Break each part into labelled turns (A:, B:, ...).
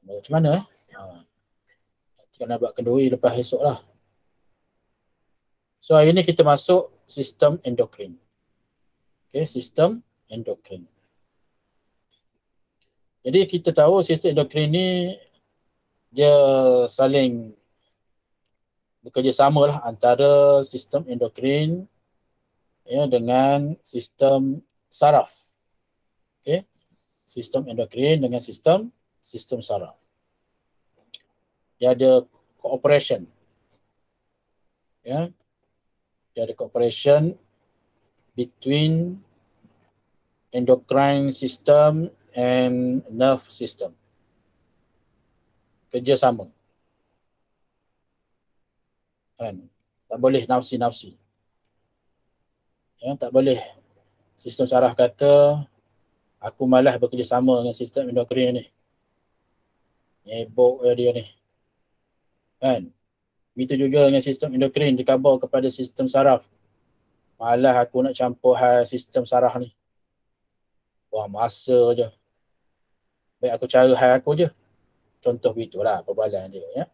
A: Macam mana nanti nak buat kenduri lepas esok lah. So hari ni kita masuk sistem endokrin. Okay, sistem endokrin. Jadi kita tahu sistem endokrin ni dia saling bekerjasama lah antara sistem endokrin dengan sistem saraf. Okay. Sistem endokrin dengan sistem saraf. Dia ada cooperation. Dia ada cooperation between endocrine system and nerve system. Kerjasama. Kan? Tak boleh nafsi-nafsi. Tak boleh sistem saraf kata aku malas bekerjasama dengan sistem endokrin ni. Nyebok dia ni. Kan? Begitu juga dengan sistem endokrin dikhabar kepada sistem saraf. Malas aku nak campur hal sistem saraf ni. Wah, masa je. Baik aku cara hal aku je. Contoh begitulah perbualan dia. Ya?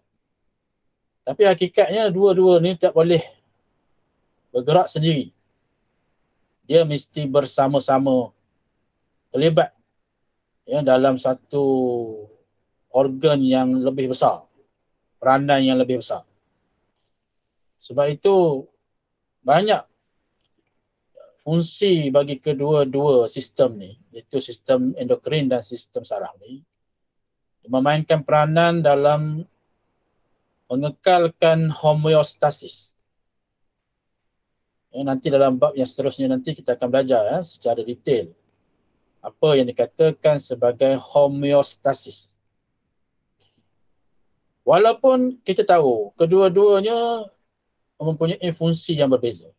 A: Tapi hakikatnya dua-dua ni tak boleh bergerak sendiri. Dia mesti bersama-sama terlibat dalam satu organ yang lebih besar. Peranan yang lebih besar. Sebab itu banyak fungsi bagi kedua-dua sistem ni, iaitu sistem endokrin dan sistem saraf ni, memainkan peranan dalam mengekalkan homeostasis. Nanti dalam bab yang seterusnya nanti kita akan belajar secara detail apa yang dikatakan sebagai homeostasis. Walaupun kita tahu kedua-duanya mempunyai fungsi yang berbeza.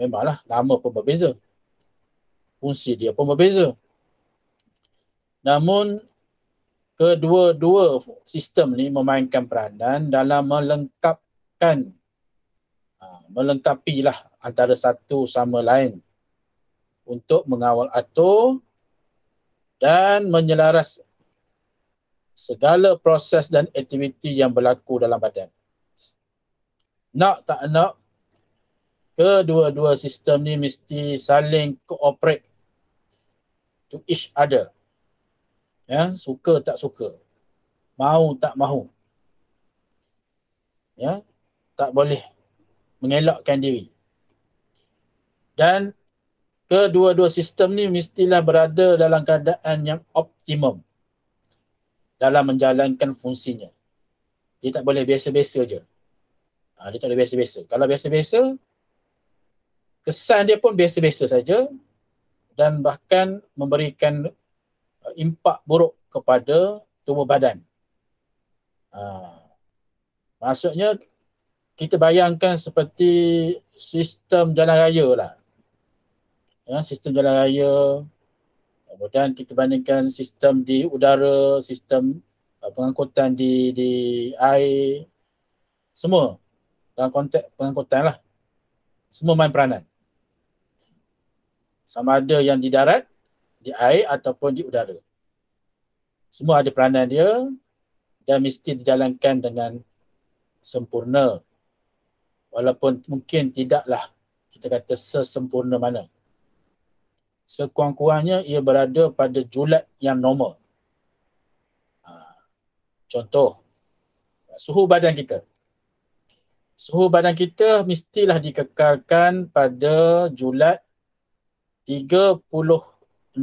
A: Memanglah nama pun berbeza. Fungsi dia pun berbeza. Namun kedua-dua sistem ni memainkan peranan dalam melengkapilah antara satu sama lain untuk mengawal atur dan menyelaras segala proses dan aktiviti yang berlaku dalam badan. Nak tak nak, kedua-dua sistem ni mesti saling cooperate to each other. Suka tak suka, mahu tak mahu. Tak boleh mengelakkan diri. Dan kedua-dua sistem ni mestilah berada dalam keadaan yang optimum dalam menjalankan fungsinya. Dia tak boleh biasa-biasa je. Dia tak boleh biasa-biasa. Kalau biasa-biasa, kesan dia pun biasa-biasa saja dan bahkan memberikan impak buruk kepada tubuh badan. Maksudnya, kita bayangkan seperti sistem jalan raya lah. Sistem jalan raya, kemudian kita bandingkan sistem di udara, sistem pengangkutan di air, semua dalam konteks pengangkutan lah. Semua main peranan. Sama ada yang di darat, di air ataupun di udara. Semua ada peranan dia dan mesti dijalankan dengan sempurna. Walaupun mungkin tidaklah kita kata sesempurna mana. Sekurang-kurangnya ia berada pada julat yang normal. Contoh, suhu badan kita. Suhu badan kita mestilah dikekalkan pada julat 36.5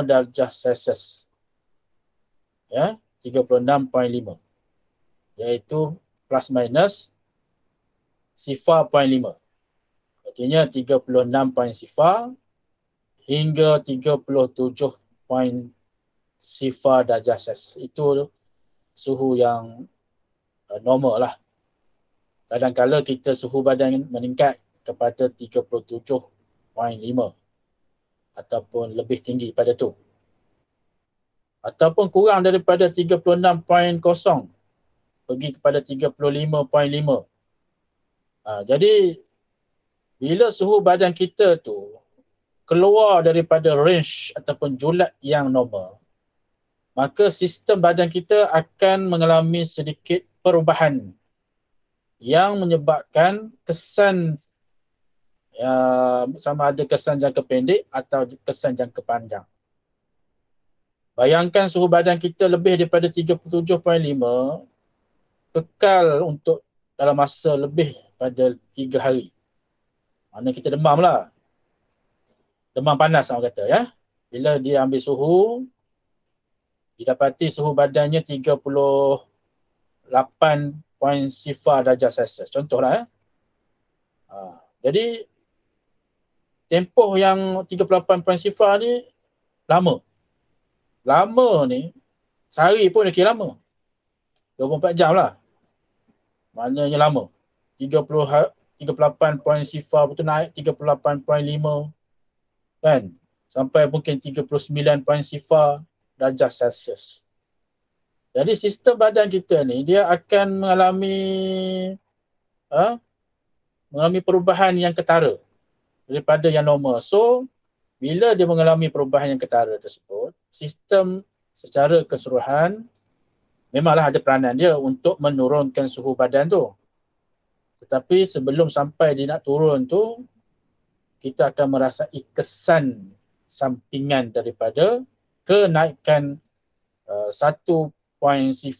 A: darjah Celsius. 36.5. Iaitu plus minus 0.5. Artinya 36.0 hingga 37.0 darjah Celsius. Itu suhu yang normal lah. Kadang-kadang kita suhu badan meningkat kepada 37.5 ataupun lebih tinggi pada tu. Ataupun kurang daripada 36.0 pergi kepada 35.5. Jadi bila suhu badan kita tu keluar daripada range ataupun julat yang normal, maka sistem badan kita akan mengalami sedikit perubahan yang menyebabkan kesan sama ada kesan jangka pendek atau kesan jangka panjang. Bayangkan suhu badan kita lebih daripada 37.5 kekal untuk dalam masa lebih pada 3 hari. Mana kita demam lah. Demam panas orang kata ya. Bila dia ambil suhu, didapati suhu badannya 38.0 darjah Celsius. Contohlah ya. Jadi tempoh yang 38.0 ni lama. Lama ni, sehari pun dia kira lama. 24 jam lah. Maknanya lama. 38.0 betul naik 38.5 kan. Sampai mungkin 39.0 darjah Celsius. Jadi sistem badan kita ni dia akan mengalami perubahan yang ketara daripada yang normal. So, bila dia mengalami perubahan yang ketara tersebut, sistem secara keseluruhan memanglah ada peranan dia untuk menurunkan suhu badan tu. Tetapi sebelum sampai dia nak turun tu, kita akan merasai kesan sampingan daripada kenaikan 1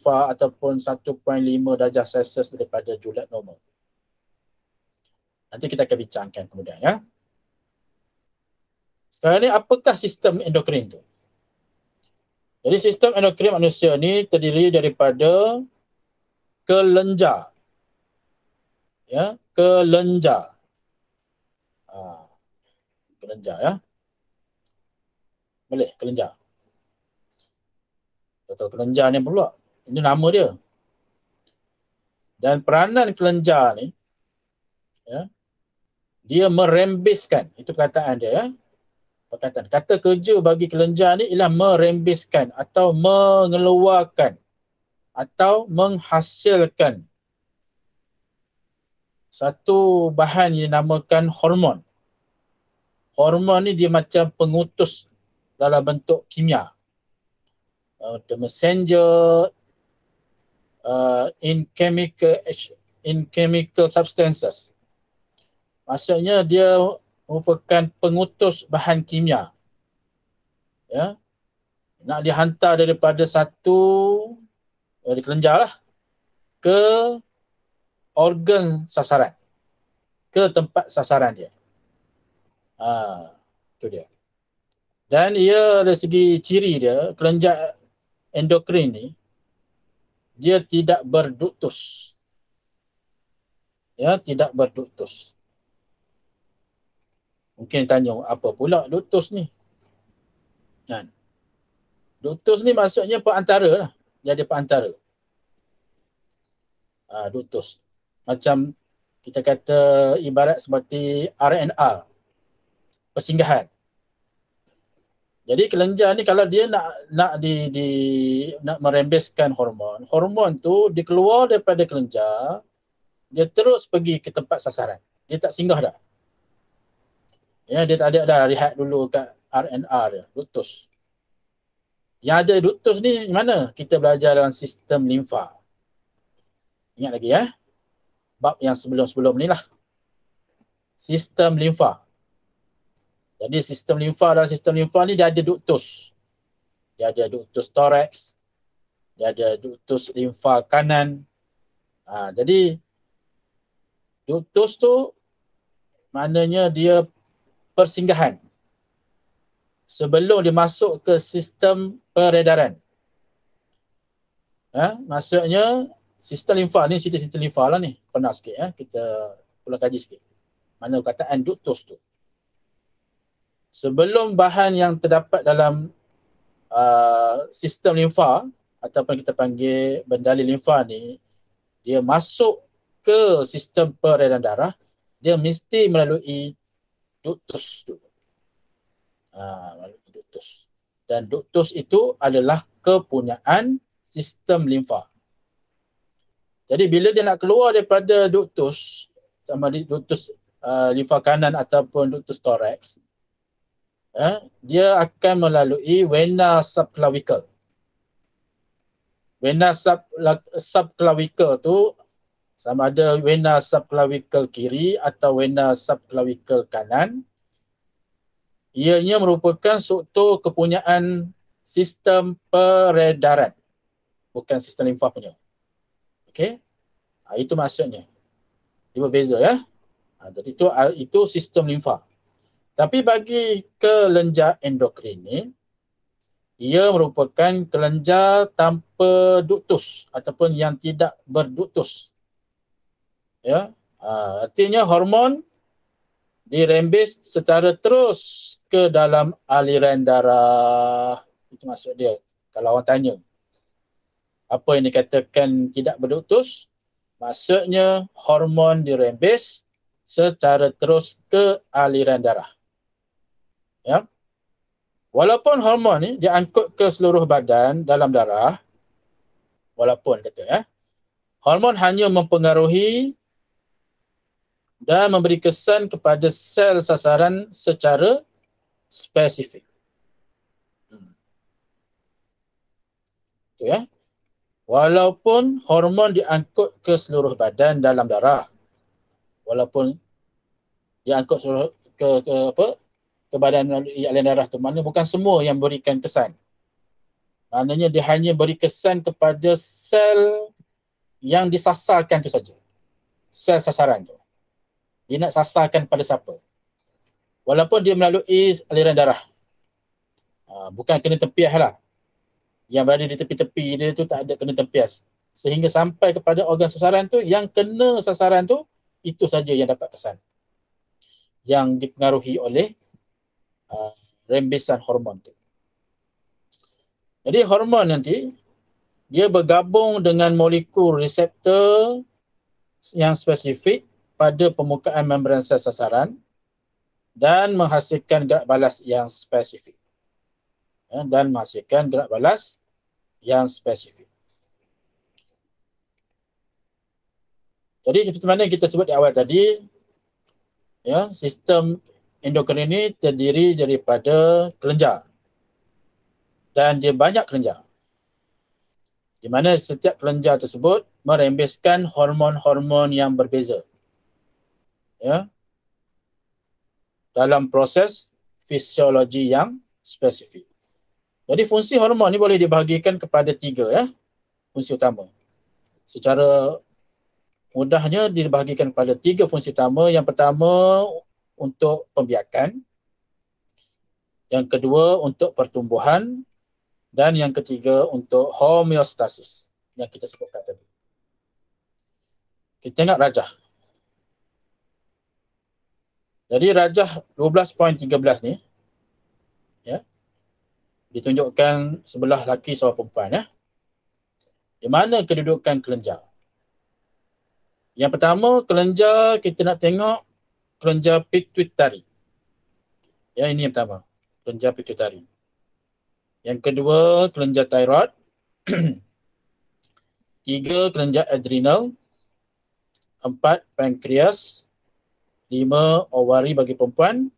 A: ataupun 1.5 darjah Celsius daripada julat normal. Nanti kita akan bincangkan kemudian ya. Sekarang ni apakah sistem endokrin tu? Jadi sistem endokrin manusia ni terdiri daripada kelenjar. Ya, kelenjar. Kelenjar ya. Boleh, kelenjar. Atau kelenjar ni pula. Ini nama dia. Dan peranan kelenjar ni, ya, dia merembeskan. Itu perkataan dia ya. Perkataan. Kata kerja bagi kelenjar ni ialah merembeskan atau mengeluarkan atau menghasilkan satu bahan yang dinamakan hormon. Hormon ni dia macam pengutus dalam bentuk kimia. The messenger in chemical substances. Maksudnya dia merupakan pengutus bahan kimia. Ya. Nak dihantar daripada satu kelenjar lah ke organ sasaran. Ke tempat sasaran dia. Itu dia. Dan ia dari segi ciri dia, kelenjar endokrin ni, dia tidak berduktus. Ya, tidak berduktus. Mungkin tanya, apa pula duktus ni? Kan? Duktus ni maksudnya perantara lah. Dia ada perantara. Duktus. Macam kita kata ibarat seperti RNA. Persinggahan. Jadi kelenjar ni kalau dia nak merembeskan hormon, hormon tu dikeluar daripada kelenjar, dia terus pergi ke tempat sasaran. Dia tak singgah dah. Ya, dia tak ada dah rehat dulu kat RNA dia, duktus. Yang ada duktus ni mana? Kita belajar dalam sistem limfa. Ingat lagi ya. Bab yang sebelum-sebelum ni lah. Sistem limfa. Jadi sistem limfa, dalam sistem limfa ni dia ada duktus. Dia ada duktus toraks. Dia ada duktus limfa kanan. Jadi duktus tu maknanya dia persinggahan sebelum dia masuk ke sistem peredaran. Maksudnya sistem limfa ni, sistem limfa lah ni. Pernah sikit ya, kita pulang kaji sikit. Mana kataan duktus tu. Sebelum bahan yang terdapat dalam sistem limfa ataupun kita panggil bendali limfa ni, dia masuk ke sistem peredaran darah, dia mesti melalui duktus tu. Duktus. Dan duktus itu adalah kepunyaan sistem limfa. Jadi bila dia nak keluar daripada duktus, sama duktus limfa kanan ataupun duktus toraks, dia akan melalui vena subclavicle. Vena subclavicle tu sama ada vena subclavicle kiri atau vena subclavicle kanan. Ianya merupakan struktur kepunyaan sistem peredaran, bukan sistem limfa punya. Okey. Itu maksudnya. Dia berbeza ya. Jadi itu sistem limfa. Tapi bagi kelenjar endokrin ni, ia merupakan kelenjar tanpa duktus ataupun yang tidak berduktus. Ya, artinya hormon dirembes secara terus ke dalam aliran darah. Itu maksud dia. Kalau orang tanya, apa yang dikatakan tidak berduktus? Maksudnya hormon dirembes secara terus ke aliran darah. Ya. Walaupun hormon ni diangkut ke seluruh badan dalam darah, walaupun kata ya, hormon hanya mempengaruhi dan memberi kesan kepada sel sasaran secara spesifik. Itu ya. Walaupun hormon diangkut ke seluruh badan dalam darah, walaupun diangkut ke badan melalui aliran darah tu, maknanya bukan semua yang berikan kesan. Maknanya dia hanya beri kesan kepada sel yang disasarkan tu saja. Sel sasaran tu. Dia nak sasarkan pada siapa. Walaupun dia melalui aliran darah. Bukan kena tempias lah. Yang berada di tepi-tepi dia tu tak ada kena tempias. Sehingga sampai kepada organ sasaran tu, yang kena sasaran tu, itu saja yang dapat kesan. Yang dipengaruhi oleh rembesan hormon tu. Jadi hormon nanti, dia bergabung dengan molekul reseptor yang spesifik pada permukaan membran sel sasaran dan menghasilkan gerak balas yang spesifik. Dan menghasilkan gerak balas yang spesifik. Jadi seperti mana kita sebut di awal tadi, ya, sistem endokrin ini terdiri daripada kelenjar. Dan dia banyak kelenjar. Di mana setiap kelenjar tersebut merembeskan hormon-hormon yang berbeza. Ya. Dalam proses fisiologi yang spesifik. Jadi fungsi hormon ni boleh dibahagikan kepada 3 ya, fungsi utama. Secara mudahnya dibahagikan kepada 3 fungsi utama. Yang pertama untuk pembiakan, yang kedua untuk pertumbuhan, dan yang ketiga untuk homeostasis yang kita sebutkan tadi. Kita tengok rajah. Jadi rajah 12.13 ni ya, ditunjukkan sebelah laki sebelah perempuan ya. Di mana kedudukan kelenjar? Yang pertama, kelenjar kita nak tengok kelenjar pituitari. Ya, ini yang pertama, kelenjar pituitari. Yang kedua, kelenjar thyroid. 3, kelenjar adrenal. 4, pankreas. 5, ovari bagi perempuan.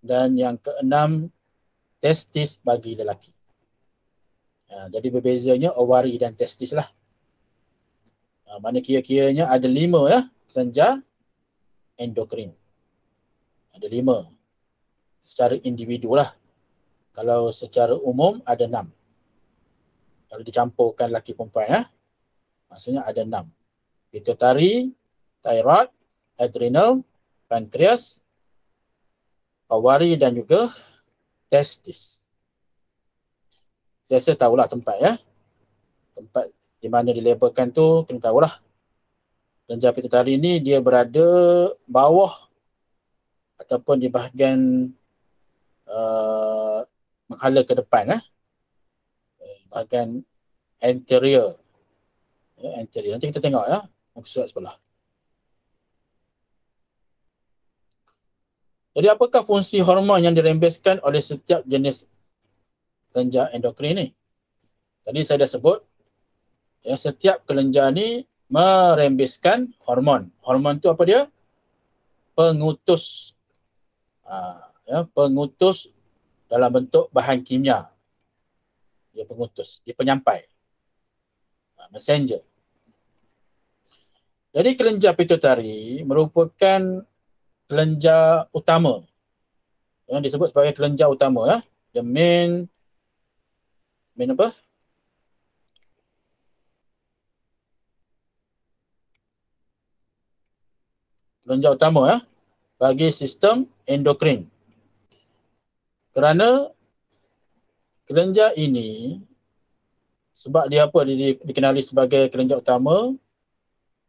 A: Dan yang ke-6, testis bagi lelaki. Jadi berbezanya ovari dan testis lah. Mana kira-kiranya ada 5 ya, kelenjar endokrin. Ada 5 secara individu lah. Kalau secara umum ada 6. Kalau dicampurkan lelaki perempuan ya, maksudnya ada 6. Pituitari, thyroid, adrenal, pankreas, ovari dan juga testis. Saya rasa tahulah tempat ya. Tempat di mana dilabelkan tu kena tahulah. Kelenjar pituitari ni dia berada bawah ataupun di bahagian menghala ke depan bahagian anterior. Ya, anterior. Nanti kita tengok ya, muka surat sebelah. Jadi apakah fungsi hormon yang dirembeskan oleh setiap jenis kelenjar endokrin ni? Tadi saya dah sebut, ya, setiap kelenjar ni merembeskan hormon. Hormon tu apa dia? Pengutus. Ya, pengutus dalam bentuk bahan kimia. Dia pengutus, dia penyampai. messenger. Jadi kelenjar pituitari merupakan kelenjar utama yang disebut sebagai kelenjar utama, the main apa? Kelenjar utama bagi sistem endokrin. Kerana kelenjar ini, sebab dia apa dikenali sebagai kelenjar utama,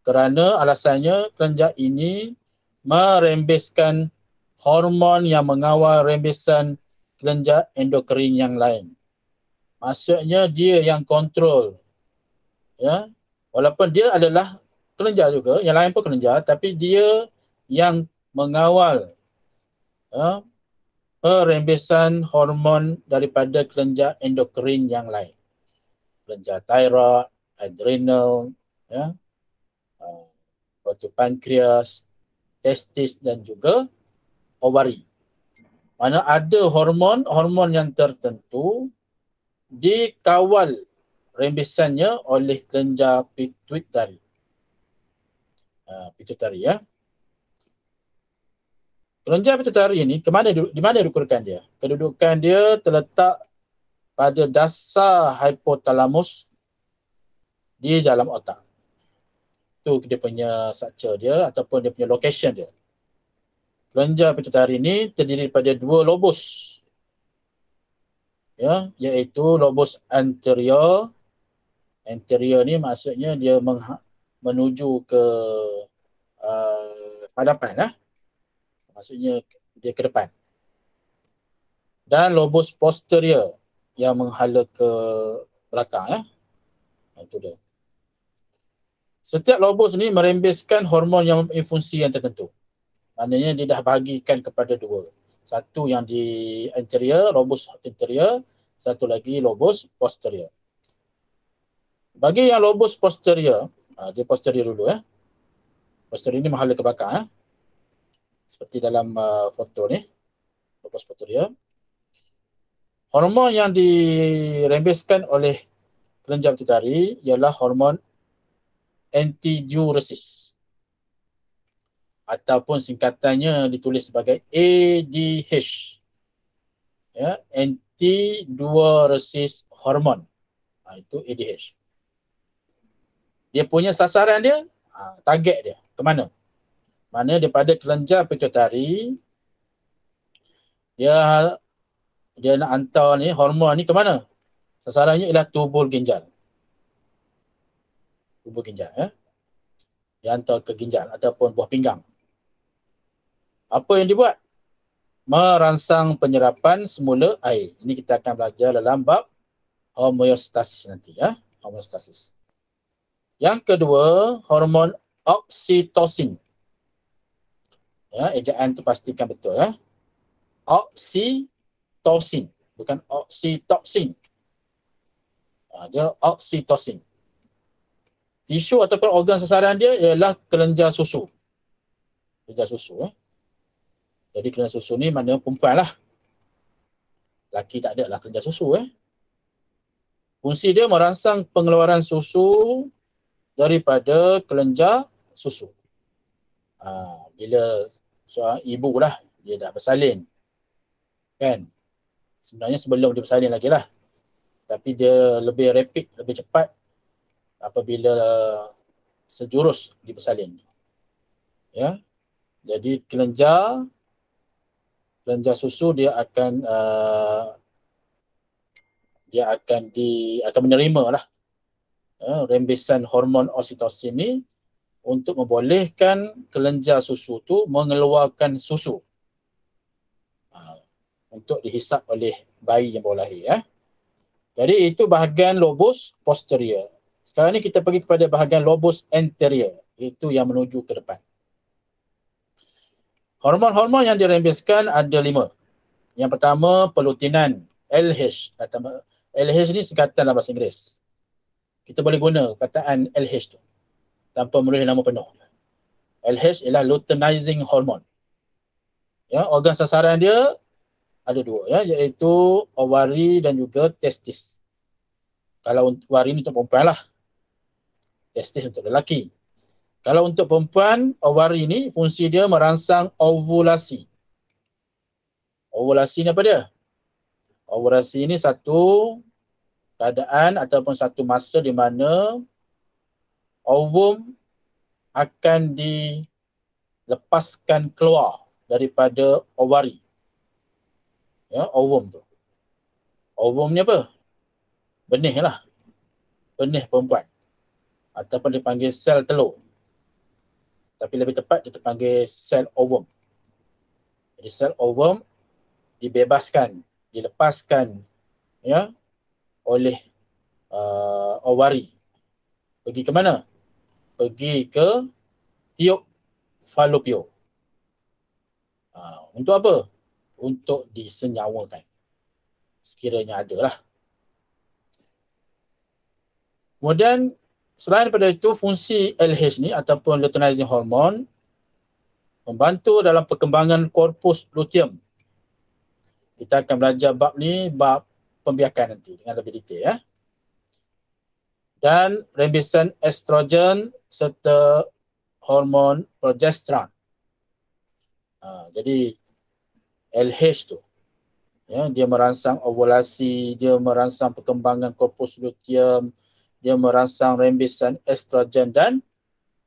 A: kerana alasannya kelenjar ini merembeskan hormon yang mengawal rembesan kelenjar endokrin yang lain. Maksudnya dia yang kontrol, ya. Walaupun dia adalah kelenjar juga, yang lain pun kelenjar, tapi dia yang mengawal perembesan hormon daripada kelenjar endokrin yang lain. Kelenjar thyroid, adrenal, ya, pankreas, testis dan juga ovari. Mana ada hormon yang tertentu dikawal rembesannya oleh kelenjar pituitari. Pituitari, ya. Kelenjar pituitari ini di mana kedudukan dia? Kedudukan dia terletak pada dasar hipotalamus di dalam otak. Itu dia punya structure dia ataupun dia punya location dia. Kelenjar pituitari ini terdiri daripada dua lobus, ya, iaitu lobus anterior. Anterior ni maksudnya dia menuju ke hadapan, maksudnya dia ke depan. Dan lobus posterior yang menghala ke belakang, itu dia. Setiap lobus ni merembeskan hormon yang mempunyai fungsi yang tertentu. Maknanya dia dah bahagikan kepada dua. Satu yang di anterior, lobus anterior, satu lagi lobus posterior. Bagi yang lobus posterior, dia posterior dulu. Posterior ni menghala ke belakang. Seperti dalam foto ni, lobus posterior. Hormon yang dirembeskan oleh kelenjar pituitari ialah hormon antidiuresis, ataupun singkatannya ditulis sebagai ADH, ya, antidiuresis hormon. Itu ADH. Dia punya sasaran dia, target dia ke mana? Mana daripada kelenjar pituitari, dia nak hantar ni hormon ni ke mana? Sasarannya ialah tubul ginjal. Tubul ginjal, ya. Dia hantar ke ginjal ataupun buah pinggang. Apa yang dibuat? Merangsang penyerapan semula air. Ini kita akan belajar dalam bab homeostasis nanti, ya. Homeostasis. Yang kedua, hormon oksitosin. Ya, ejaan tu pastikan betul, ya. Oksitosin, bukan oksitoksin. Dia oksitosin. Tisu ataupun organ sasaran dia ialah kelenjar susu. Kelenjar susu, Jadi kelenjar susu ni mana perempuan lah. Laki tak ada lah kelenjar susu, Fungsi dia merangsang pengeluaran susu daripada kelenjar susu. Bila ibu lah, dia dah bersalin, kan? Sebenarnya sebelum dia bersalin lagi lah. Tapi dia lebih rapid, lebih cepat apabila sejurus di bersalin. Ya. Jadi kelenjar susu dia akan menerima lah rembesan hormon oksitosin ni untuk membolehkan kelenjar susu tu mengeluarkan susu untuk dihisap oleh bayi yang baru lahir. Jadi itu bahagian lobus posterior. Sekarang ni kita pergi kepada bahagian lobus anterior, itu yang menuju ke depan. Hormon-hormon yang dirembeskan ada 5. Yang pertama, pelutinan, LH. LH ni singkatan dalam bahasa Inggeris. Kita boleh guna kataan LH tu tanpa menulis nama penuh. LH ialah luteinizing hormone. Ya, organ sasaran dia ada 2, iaitu ovari dan juga testis. Kalau ovari ni untuk perempuan lah. testis untuk lelaki. Kalau untuk perempuan, ovari ni fungsi dia merangsang ovulasi. Ovulasi ni apa dia? Ovulasi ni satu keadaan ataupun satu masa di mana ovum akan dilepaskan keluar daripada ovari. Ya, ovum tu. Ovum ni apa? Benih lah. Benih perempuan. Ataupun dipanggil sel telur. Tapi lebih tepat kita panggil sel ovum. Jadi sel ovum dibebaskan, dilepaskan ya oleh ovari. Pergi ke mana? Pergi ke tiub falopio. Untuk apa? Untuk disenyawakan. Sekiranya ada lah. Kemudian selain daripada itu, fungsi LH ni ataupun luteinizing hormone membantu dalam perkembangan korpus luteum. Kita akan belajar bab ni, bab pembiakan nanti dengan lebih detail ya. Dan rembesan estrogen serta hormon progesteron. Jadi LH tu ya, dia merangsang ovulasi, dia merangsang perkembangan korpus luteum, dia merangsang rembesan estrogen dan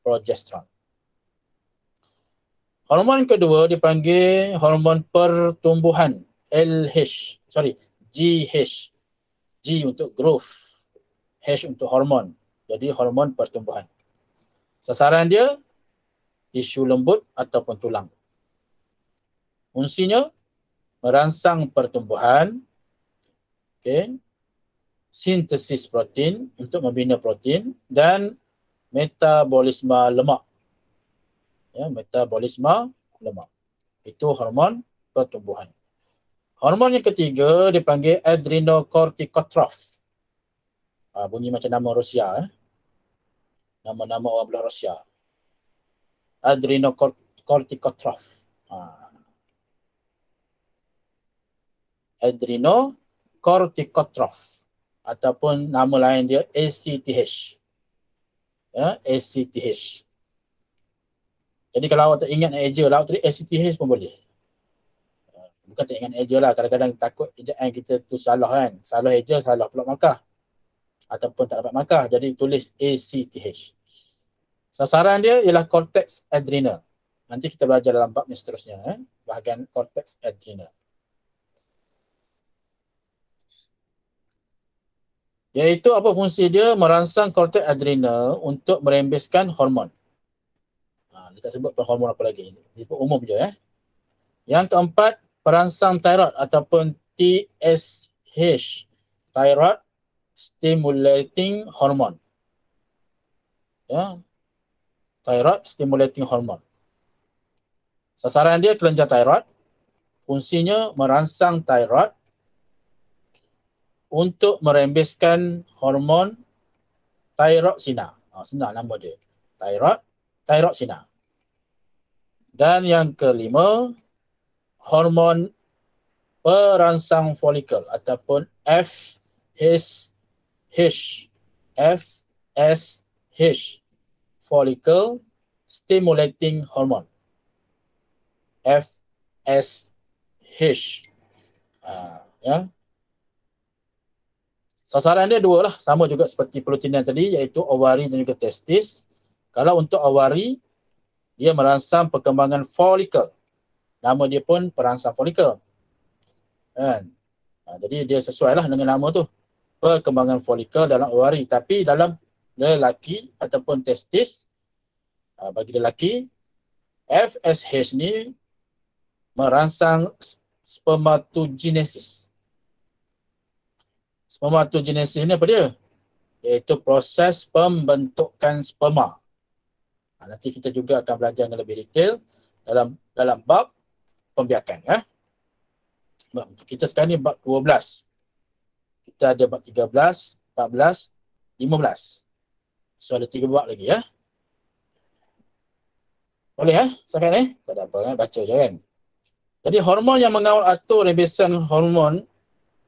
A: progesteron. Hormon kedua dipanggil hormon pertumbuhan, GH. G untuk growth, H untuk hormon. Jadi hormon pertumbuhan. Sasaran dia tisu lembut ataupun tulang. Fungsinya merangsang pertumbuhan, sintesis protein untuk membina protein dan metabolisme lemak. Ya, metabolisme lemak. Itu hormon pertumbuhan. Hormon yang ketiga dipanggil adrenocorticotroph. Bunyi macam nama Rusia. Nama-nama orang belah Rusia. Adrenocorticotroph. Adrenocorticotroph. Ataupun nama lain dia ACTH. Ya, ACTH. Jadi kalau awak tak ingat eja lah, tulis ACTH pun boleh. Bukan tak ingat eja lah, kadang-kadang takut ejaan kita tu salah kan. Salah eja, salah pula markah. Ataupun tak dapat markah, jadi tulis ACTH. Sasaran dia ialah cortex adrenal. Nanti kita belajar dalam bab ni seterusnya, bahagian cortex adrenal. Iaitu apa fungsi dia? Merangsang cortex adrenal untuk merembeskan hormon. Dia tak sebut hormon apa lagi. Dia sebut umum je. Yang keempat, perangsang thyroid ataupun TSH. Thyroid stimulating hormone. Ya. Thyroid stimulating hormone. Sasaran dia kelenjar thyroid. Fungsinya merangsang thyroid untuk merembeskan hormon thyroxina. Senang nama dia. Thyroxina. Dan yang kelima, hormon perangsang folikel ataupun FSH. Follicle stimulating hormone. FSH. Ya. Sasaran dia dua lah, sama juga seperti proteinan tadi, iaitu ovari dan juga testis. Kalau untuk ovari, dia merangsang perkembangan folikel. Nama dia pun perangsang folikel. Jadi dia sesuai lah dengan nama tu. Perkembangan folikel dalam ovari. Tapi dalam lelaki ataupun testis, bagi lelaki, FSH ni merangsang spermatogenesis. Spermatogenesis ni apa dia? Iaitu proses pembentukan sperma. Nanti kita juga akan belajar dengan lebih detail dalam bab pembiakan. Kita sekarang ni bab 12. Kita ada bab 13, 14, 15. So ada 3 bab lagi ya. Boleh sampai ni? Tak ada apa baca je kan. Jadi hormon yang mengawal atur rembesan hormon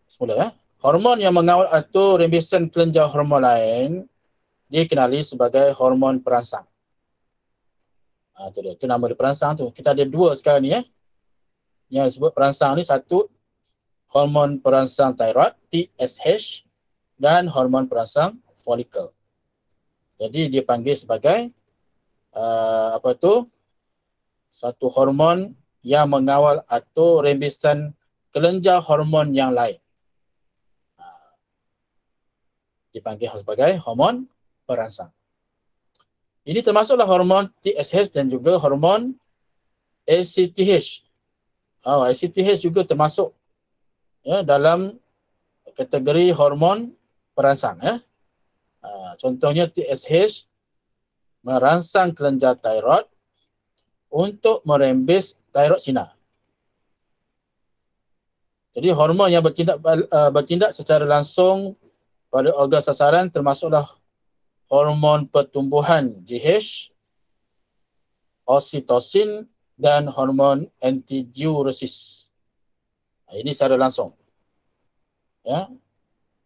A: semula Hormon yang mengawal atur rembesan kelenjar hormon lain dikenali sebagai hormon perangsang. Itu nama dia, perangsang tu. Kita ada dua sekarang ni yang disebut perangsang ni. Satu, hormon perangsang thyroid, TSH, dan hormon perangsang folikel. Jadi dia panggil sebagai satu hormon yang mengawal atau rembesan kelenjar hormon yang lain. Dipanggil sebagai hormon perangsang. Ini termasuklah hormon TSH dan juga hormon ACTH. ACTH juga termasuk dalam kategori hormon perangsang. Contohnya TSH merangsang kelenjar thyroid untuk merembes thyroid sinar. Jadi hormon yang bertindak secara langsung pada organ sasaran termasuklah hormon pertumbuhan GH, oksitosin, dan hormon antidiuresis. Ini secara langsung.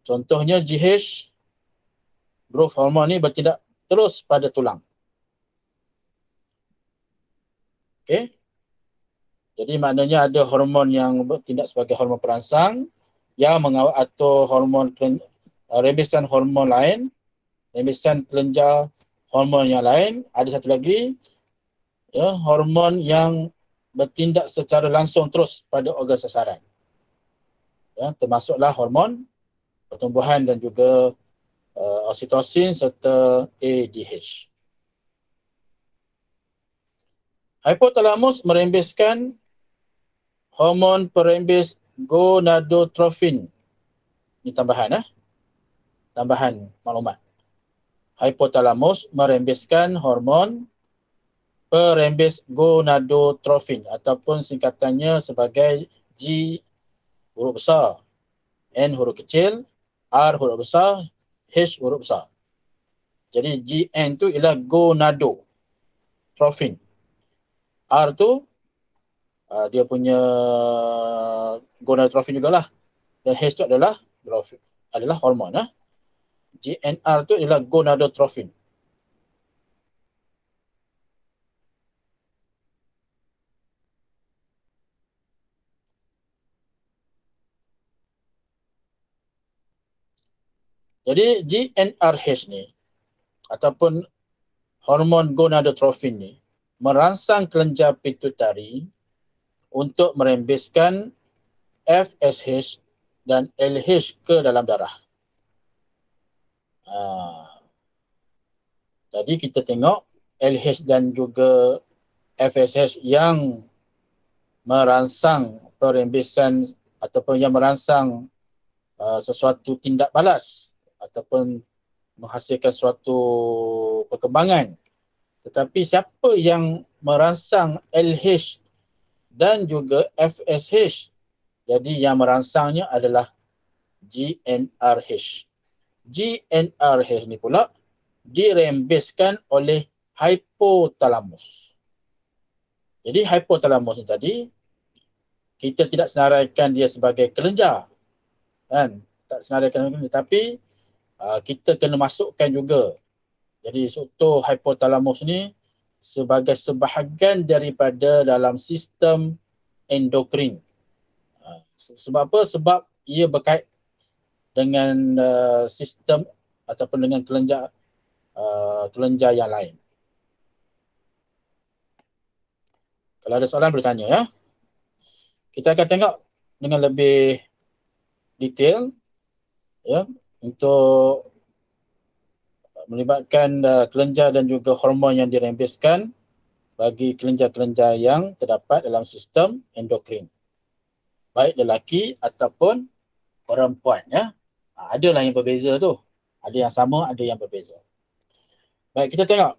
A: Contohnya GH, growth hormon ni bertindak terus pada tulang. Okey. Jadi maknanya ada hormon yang bertindak sebagai hormon perangsang yang mengawal atau hormon rembesan hormon lain, rembesan kelenjar hormon yang lain. Ada satu lagi, hormon yang bertindak secara langsung terus pada organ sasaran. Termasuklah hormon pertumbuhan dan juga oksitosin serta ADH. Hipotalamus merembeskan hormon perembes gonadotropin. Ini tambahan maklumat. Hipotalamus merembeskan hormon perembes gonadotropin ataupun singkatannya sebagai G huruf besar, N huruf kecil, R huruf besar, H huruf besar. Jadi GN tu ialah gonadotropin. R tu dia punya gonadotropin jugalah. Dan H tu adalah hormon. GNR tu ialah gonadotropin. Jadi GnRH ni ataupun hormon gonadotropin ni merangsang kelenjar pituitari untuk merembeskan FSH dan LH ke dalam darah. Jadi kita tengok LH dan juga FSH yang merangsang perembesan ataupun yang merangsang sesuatu tindak balas ataupun menghasilkan suatu perkembangan. Tetapi siapa yang merangsang LH dan juga FSH? Jadi yang merangsangnya adalah GnRH. GnRH ni pula dirembeskan oleh hipotalamus. Jadi hipotalamus ni tadi kita tidak senaraikan dia sebagai kelenjar. Tak senaraikan, tetapi kita kena masukkan juga. Jadi struktur hipotalamus ni sebagai sebahagian daripada dalam sistem endokrin. Sebab apa? Sebab ia berkait dengan sistem ataupun dengan kelenjar yang lain. Kalau ada soalan boleh tanya ya. Kita akan tengok dengan lebih detail untuk melibatkan kelenjar dan juga hormon yang dirembeskan bagi kelenjar-kelenjar yang terdapat dalam sistem endokrin. Baik lelaki ataupun perempuan ya. Adalah yang berbeza tu. Ada yang sama, ada yang berbeza. Baik, kita tengok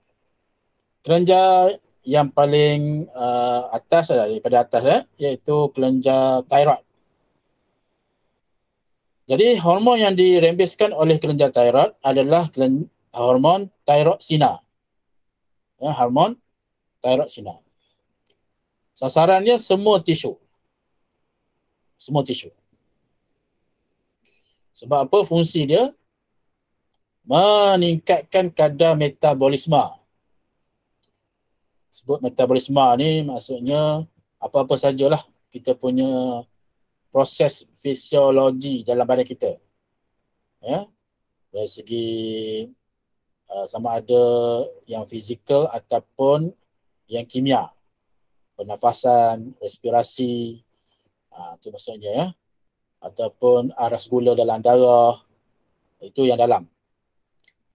A: kelenjar yang paling atas daripada atas iaitu kelenjar thyroid. Jadi hormon yang dirembeskan oleh kelenjar thyroid adalah hormon thyroxina. Hormon thyroxina. Sasarannya semua tisu. Semua tisu. Sebab apa fungsi dia? meningkatkan kadar metabolisme. Sebut metabolisme ni maksudnya apa-apa sajalah kita punya proses fisiologi dalam badan kita. Ya, dari segi sama ada yang fizikal ataupun yang kimia, pernafasan, respirasi, itu maksudnya ya, ataupun aras gula dalam darah, itu yang dalam.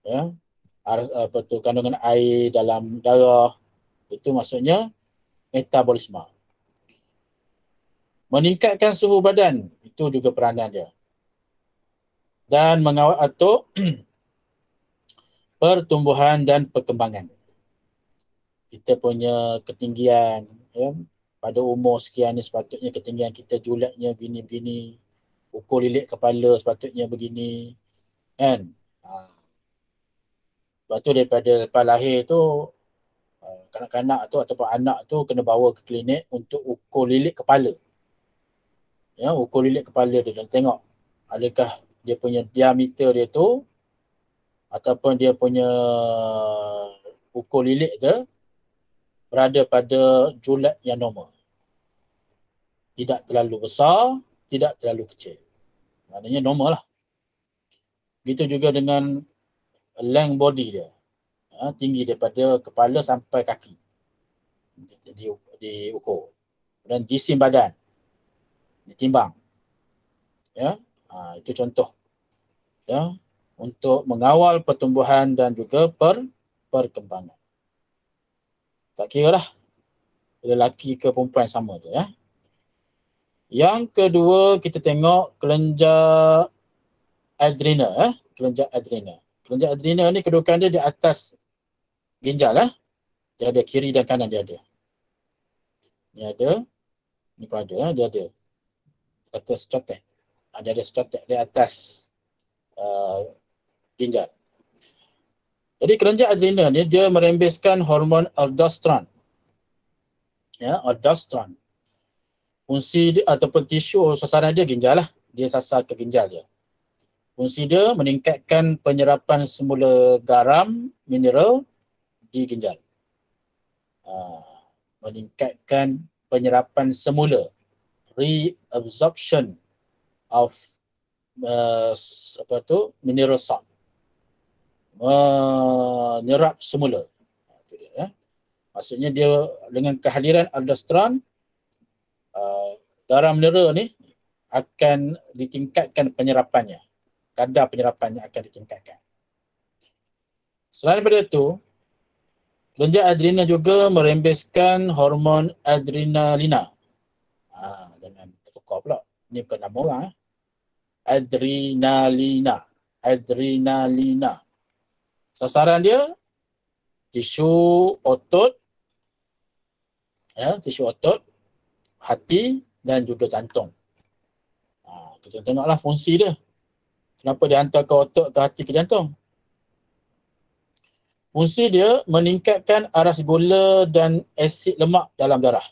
A: Ya, kandungan air dalam darah, itu maksudnya metabolisme. Meningkatkan suhu badan, itu juga peranan dia. Dan mengawal atur pertumbuhan dan perkembangan. Kita punya ketinggian, ya, pada umur sekian ni sepatutnya ketinggian kita julatnya begini-begini, ukur lilit kepala sepatutnya begini, kan? Lepas tu daripada lepas lahir tu, kanak-kanak tu ataupun anak tu kena bawa ke klinik untuk ukur lilit kepala. Ya, ukur lilit kepala dia dan tengok adakah dia punya diameter dia tu ataupun dia punya ukur lilit dia berada pada julat yang normal. Tidak terlalu besar, tidak terlalu kecil. Maknanya normal lah. Begitu juga dengan length body dia. Tinggi daripada kepala sampai kaki. Diukur. Dan jisim badan ditimbang. Ya, itu contoh. Ya, untuk mengawal pertumbuhan dan juga perkembangan. Tak kira lah lelaki ke perempuan sama je ya. Yang kedua kita tengok kelenjar adrenal. Kelenjar adrenal. Kelenjar adrenal ni kedudukan dia di atas ginjal lah. Dia ada kiri dan kanan dia ada. Ni ada, ni pun ada, dia ada. Atas stotek. Dia ada stotek di atas ginjal. Jadi kelenjar adrenal ni dia merembeskan hormon aldosteron. Ya, aldosteron. Fungsi dia ataupun tisu sasaran dia ginjal lah. Dia sasar ke ginjal dia. Fungsi dia meningkatkan penyerapan semula garam, mineral di ginjal. Meningkatkan penyerapan semula, reabsorption of mineral salt. Menyerap semula. Maksudnya dia dengan kehadiran aldosteron, garam mineral ni akan ditingkatkan penyerapannya. Kadar penyerapannya akan ditingkatkan. Selain daripada itu, kelenjar adrenal juga merembeskan hormon adrenalina. Jangan tertukar pula. Ini bukan nama orang. Adrenalina. Adrenalina. Sasaran dia tisu otot, ya, tisu otot, hati dan juga jantung. Kita tengoklah fungsi dia. Kenapa dia hantar ke otot, ke hati, ke jantung? Fungsi dia meningkatkan aras gula dan asid lemak dalam darah.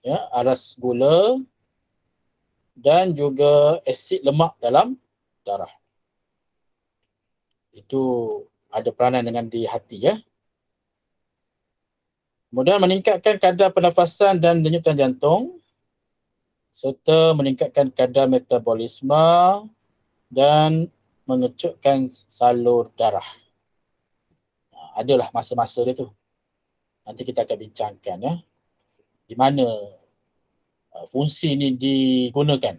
A: Ya, aras gula dan juga asid lemak dalam darah. Itu ada peranan dengan di hati ya. Kemudian meningkatkan kadar pernafasan dan denyutan jantung serta meningkatkan kadar metabolisme dan mengecutkan salur darah. Adalah masa-masa dia tu. Nanti kita akan bincangkan ya. Di mana fungsi ni digunakan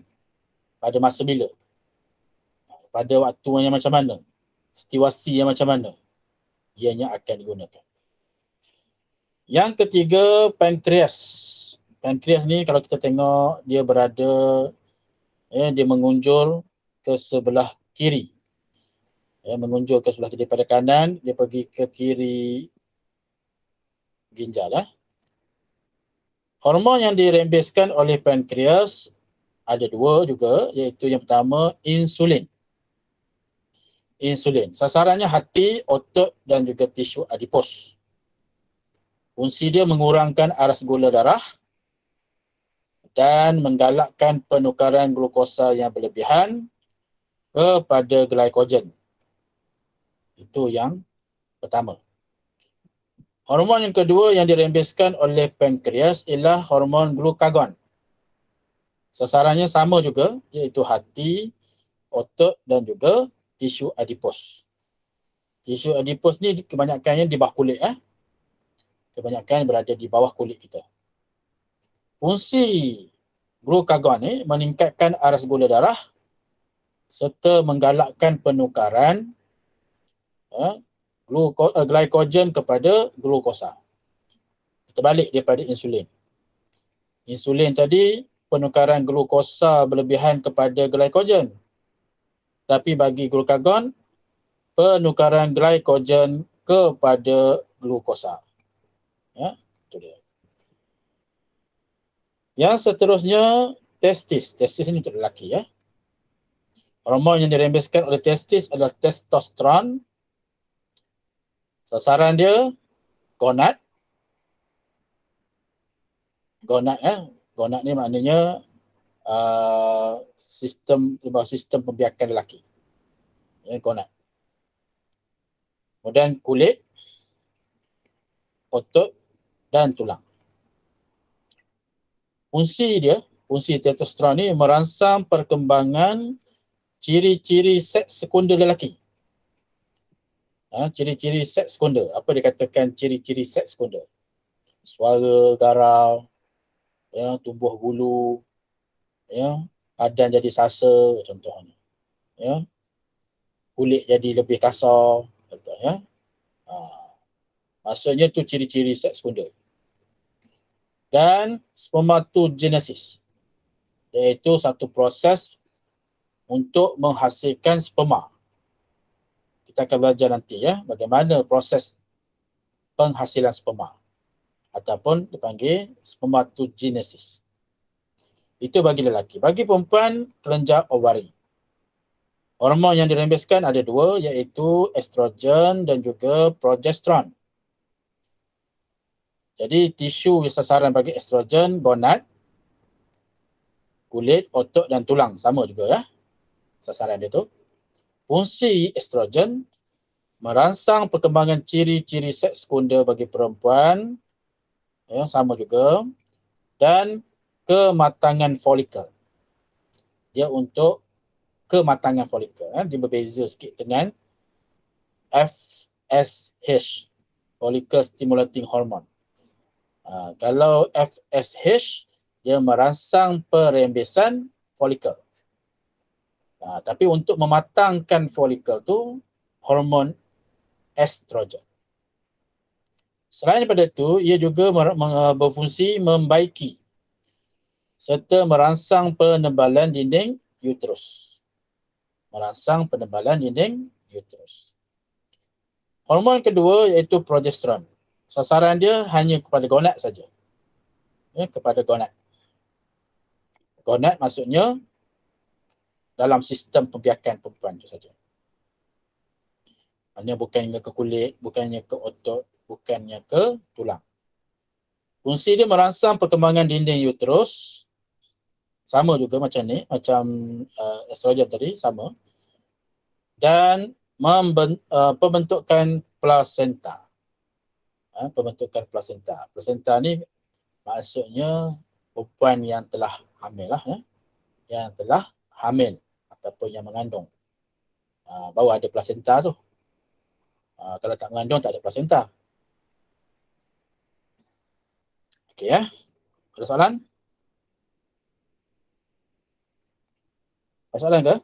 A: pada masa bila. Pada waktu yang macam mana. Situasi yang macam mana. Ianya akan digunakan. Yang ketiga, pankreas. Pankreas ni kalau kita tengok dia berada, dia mengunjul ke sebelah kiri. Mengunjul ke sebelah kiri pada kanan, dia pergi ke kiri ginjal. Hormon yang dirembeskan oleh pankreas ada dua juga, iaitu yang pertama insulin. Insulin. Sasarannya hati, otot dan juga tisu adipos. Fungsi dia mengurangkan aras gula darah dan menggalakkan penukaran glukosa yang berlebihan kepada glikogen. Itu yang pertama. Hormon yang kedua yang dirembeskan oleh pankreas ialah hormon glukagon. Sasarannya sama juga, iaitu hati, otot dan juga tisu adipos. Tisu adipos ni kebanyakannya di bawah kulit. Kebanyakan berada di bawah kulit kita. Fungsi glukagon ni meningkatkan aras gula darah serta menggalakkan penukaran glycogen kepada glukosa. Terbalik daripada insulin. Insulin tadi penukaran glukosa berlebihan kepada glycogen. Tapi bagi glukagon, penukaran glycogen kepada glukosa. Ya, itu dia. Yang seterusnya, testis. Testis ini untuk lelaki. Ya. Hormon yang dirembeskan oleh testis adalah testosteron. Sasaran dia gonad. Gonad Gonad ni maknanya sistem pembiakan lelaki. Ya, gonad. Kemudian kulit, otot dan tulang. Fungsi testosteron ni merangsang perkembangan ciri-ciri seks sekunder lelaki. Ciri-ciri seks sekunder. Apa dikatakan ciri-ciri seks sekunder? Suara garau, ya, tumbuh bulu, ya, badan jadi sasa contohnya. Ya. Kulit jadi lebih kasar contohnya. Maksudnya tu ciri-ciri seks sekunder. Dan spermatogenesis, iaitu satu proses untuk menghasilkan sperma. Kita akan belajar nanti ya bagaimana proses penghasilan sperma ataupun dipanggil spermatogenesis. Itu bagi lelaki. Bagi perempuan, kelenjar ovari. Hormon yang dirembeskan ada dua, iaitu estrogen dan juga progesteron. Jadi tisu sasaran bagi estrogen, gonad, kulit, otot dan tulang. Sama juga ya sasaran dia tu. Fungsi estrogen merangsang perkembangan ciri-ciri seks sekunder bagi perempuan. Ya, sama juga. Dan kematangan folikel. Dia untuk kematangan folikel. Dia berbeza sikit dengan FSH, follicle stimulating hormone. Kalau FSH, dia merangsang perembesan folikel. Tapi untuk mematangkan folikel tu, hormon estrogen. Selain daripada itu, ia juga berfungsi membaiki serta merangsang penebalan dinding uterus. Merangsang penebalan dinding uterus. Hormon kedua iaitu progesteron. Sasaran dia hanya kepada gonad saja. Ya, kepada gonad. Gonad maksudnya dalam sistem pembiakan perempuan itu saja. Maksudnya bukannya ke kulit, bukannya ke otot, bukannya ke tulang. Fungsi dia merangsang perkembangan dinding uterus. Sama juga macam ni, macam estrogen tadi, sama. Dan pembentukan plasenta. Pembentukan plasenta. Plasenta ni maksudnya perempuan yang telah hamil lah. Yang telah hamil ataupun yang mengandung. Baru ada plasenta tu. Kalau tak mengandung tak ada plasenta. Okey ya. Ada soalan? Ada soalan ke?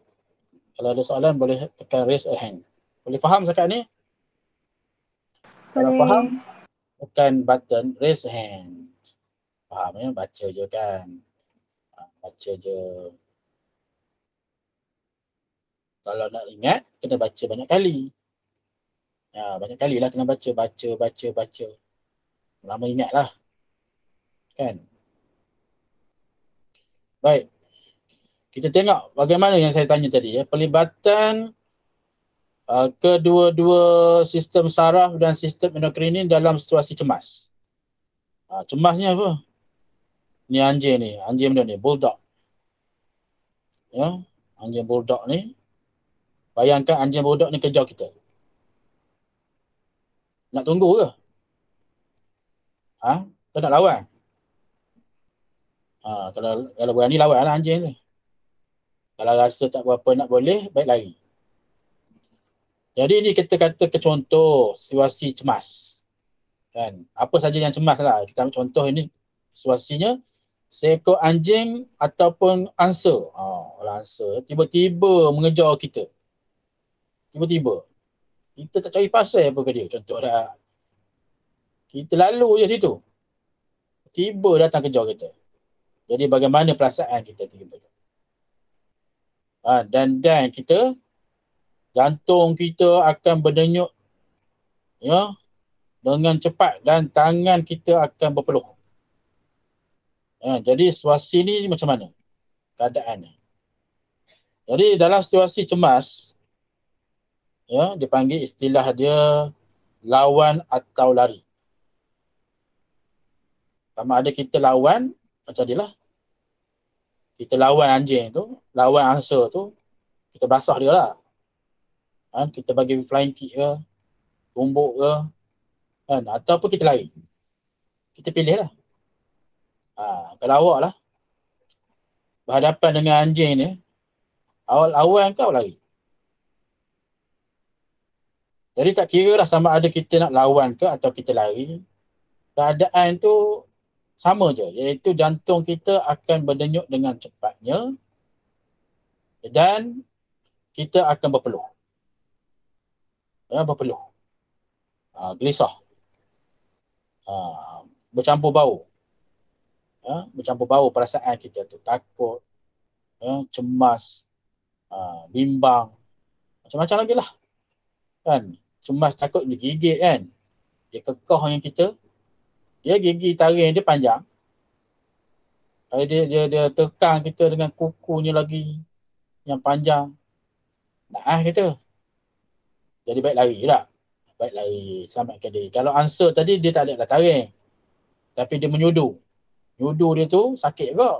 A: Kalau ada soalan boleh tekan raise a hand. Boleh faham sekarang ni? Kalau faham, tekan button raise a hand. Faham ya? Baca je kan. Baca je. Kalau nak ingat, kena baca banyak kali. Banyak kali lah kena baca. Lama ingat lah. Kan? Baik. Kita tengok bagaimana yang saya tanya tadi. Pelibatan kedua-dua sistem saraf dan sistem endokrin ini dalam situasi cemas. Cemasnya apa? Ni anjing ni. Anjing benda ni. Bulldog. Ya. Anjing bulldog ni. Bayangkan anjing bulldog ni kejar kita. Nak tunggu ke? Kau nak lawan? Kalau berani lawan lah anjing tu. Kalau rasa tak berapa nak boleh, baik lari. Jadi ni kita kata ke contoh situasi cemas. Kan? Apa saja yang cemas lah. Kita ambil contoh ini situasinya seekor anjing ataupun angsa. Angsa tiba-tiba mengejar kita. Tiba-tiba. Kita tak cari pasal apa ke dia. Contoh dah. Kita lalu je situ. Tiba datang kejar kita. Jadi bagaimana perasaan kita tiba-tiba. Dan kita, jantung kita akan berdenyut ya, dengan cepat dan tangan kita akan berpeluh. Jadi situasi ni macam mana keadaannya? Jadi dalam situasi cemas, ya, dipanggil istilah dia lawan atau lari. Sama ada kita lawan, macam dia lah. Kita lawan anjing tu, lawan angsa tu, kita basah dia lah. Kita bagi flying kick ke, tumbuk ke, ataupun kita lari. Kita pilih lah. Kalau awak lah berhadapan dengan anjing ni, awal-awal kau lari. Jadi tak kira lah sama ada kita nak lawan ke atau kita lari, keadaan tu sama je, iaitu jantung kita akan berdenyut dengan cepatnya dan kita akan berpeluh. Berpeluh. Gelisah. Bercampur bau. Bercampur bau perasaan kita tu. Takut, cemas, bimbang. Macam-macam lagi lah. Kan? Cemas, takut digigit kan. Dia kekeh dengan kita. Dia gigi taring dia panjang. Dia tekan kita dengan kukunya lagi yang panjang. Nak kita. Jadi baik lari tak? Baik lari, selamatkan diri. Kalau answer tadi dia tak ada taring. Tapi dia menyudu. Nyudu dia tu sakit ke?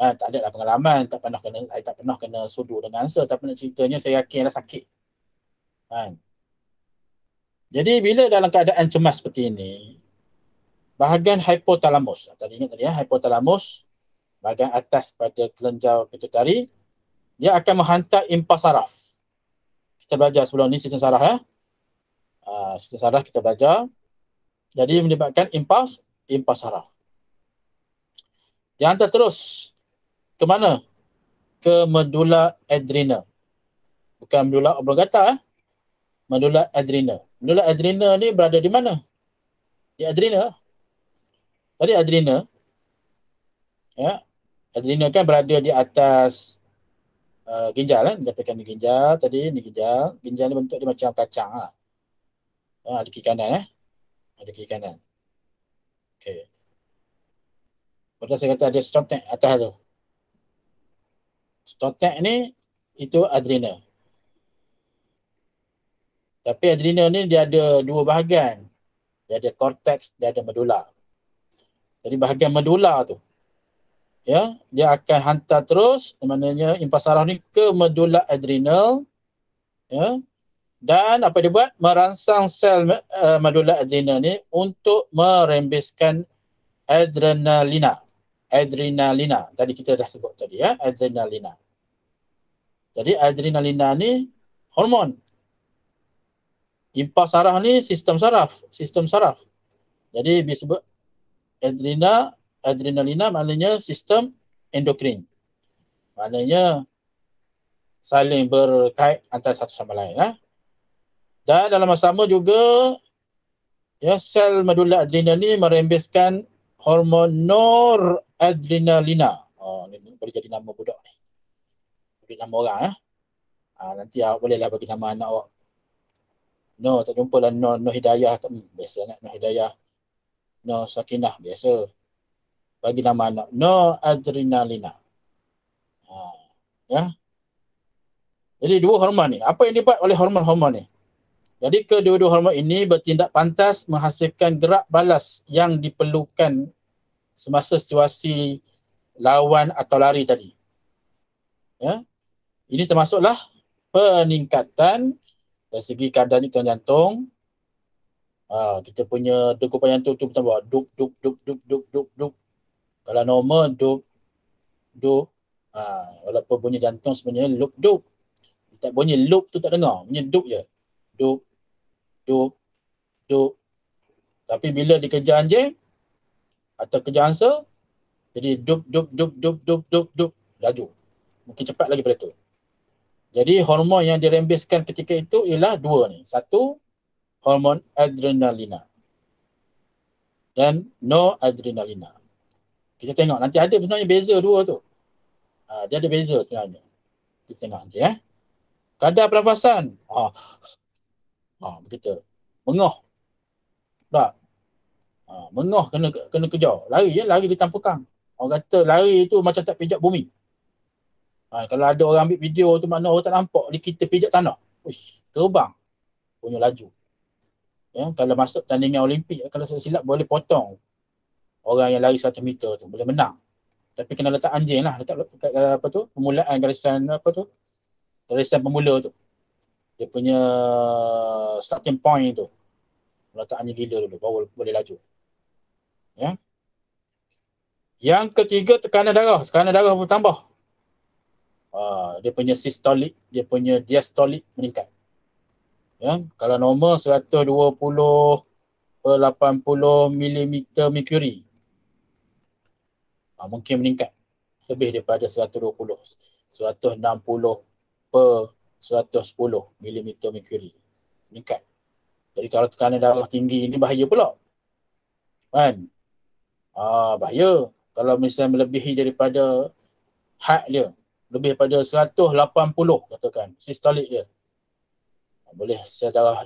A: Tak ada lah pengalaman, tak pernah kena sudu dengan answer, tapi nak ceritanya saya yakinlah sakit. Jadi bila dalam keadaan cemas seperti ini, bahagian hipotalamus, tadi ingat tadi hipotalamus, bahagian atas pada kelenjar pituitari, dia akan menghantar impas saraf. Kita belajar sebelum ni sistem saraf ya. Sistem saraf kita belajar. Jadi menyebabkan impas saraf. Dia hantar terus ke mana? Ke medula adrenal. Bukan medula oblongata. Medula adrenal. Medula adrenal ni berada di mana? Di adrenal. Tadi adrenal. Ya. Adrenal kan berada di atas ginjal kan. Katakan di ginjal. Tadi ni ginjal. Ginjal ni bentuk dia macam kacang lah. Ada kiri kanan Ada kiri kanan. Okey. Pada saya kata ada stotek atas tu. Stotek ni itu adrenal. Tapi adrenal ni dia ada dua bahagian. Dia ada cortex, dia ada medula. Jadi bahagian medula tu, ya, dia akan hantar terus, maknanya impas saraf ni ke medula adrenal, ya. Dan apa dia buat? Merangsang sel medula adrenal ni untuk merembeskan adrenalina. Adrenalina. Tadi kita dah sebut tadi ya, adrenalina. Jadi adrenalina ni hormon. Impas saraf ni sistem saraf. Jadi disebut adrenalina maknanya sistem endokrin. Maknanya saling berkait antara satu sama lain. Dan dalam masa sama juga ya, sel medula adrenal ni merembeskan hormon noradrenalina. Ini boleh jadi nama budak ni. Bagi nama orang nanti awak bolehlah bagi nama anak awak. No, tak jumpa lah No Hidayah. Biasa nak No Hidayah. No Sakinah, biasa. Bagi nama anak No Adrenalina. Ya. Jadi dua hormon ni. Apa yang dibuat oleh hormon-hormon ni? Jadi kedua-dua hormon ini bertindak pantas menghasilkan gerak balas yang diperlukan semasa situasi lawan atau lari tadi. Ya. Ini termasuklah peningkatan dari segi kadar nyutan jantung, Kita punya degupan jantung tu bertambah. Dup, dup, dup, dup, dup, dup, dup. Kalau normal, dup, dup. Walaupun bunyi jantung sebenarnya loop, dup. Tak bunyi loop tu tak dengar. Bunyi dup je. Dup, dup, dup. Tapi bila dikejar anjing atau kejar angsa, jadi dup, dup, dup, dup, dup, dup, dup. Laju. Mungkin cepat lagi pada tu. Jadi hormon yang dirembeskan ketika itu ialah dua ni. Satu, hormon adrenalina dan noradrenalina. Kita tengok nanti ada sebenarnya beza dua tu. Dia ada beza sebenarnya. Kita tengok nanti kadar pernafasan. Begitu. Mengoh. Tak. Mengoh kena kejar. Lari lari di tampukang. Orang kata lari tu macam tak pijak bumi. Kalau ada orang ambil video tu mana orang tak nampak kita pijak tanah. Uish, terbang. Punya laju. Kalau masuk pertandingan Olimpik, kalau saya silap boleh potong orang yang lari 100 meter tu, boleh menang. Tapi kena letak anjing lah, letak apa tu, permulaan garisan apa tu, garisan pemula tu. Dia punya starting point tu. Letak anjing gila dulu, baru boleh laju. Ya. Yang ketiga, tekanan darah. Tekanan darah bertambah. Dia punya systolic, dia punya diastolic meningkat. Kalau normal 120/80 mm mercury. Mungkin meningkat lebih daripada 120. 160/110 mm mercury. Meningkat. Jadi kalau tekanan darah tinggi ini bahaya pula. Kan? Bahaya. Kalau misalnya melebihi daripada had dia, lebih daripada 180 katakan, sistolik dia. Boleh sel darah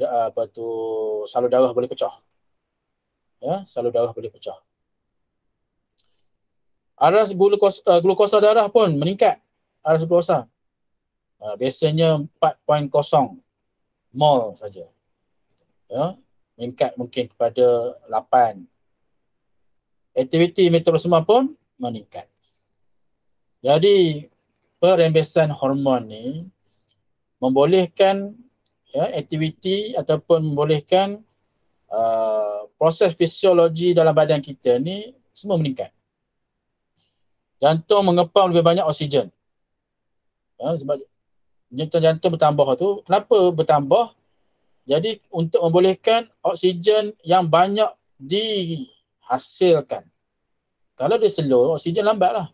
A: salur darah boleh pecah. Salur darah boleh pecah. Aras glukosa darah pun meningkat. Aras glukosa. Biasanya 4.0 mol saja. Meningkat mungkin kepada 8. Aktiviti metabolisme pun meningkat. Jadi perembesan hormon ni membolehkan aktiviti ataupun membolehkan proses fisiologi dalam badan kita ni semua meningkat. Jantung mengepam lebih banyak oksigen. Sebab jantung bertambah tu, kenapa bertambah? Jadi untuk membolehkan oksigen yang banyak dihasilkan. Kalau dia slow, oksigen lambat lah.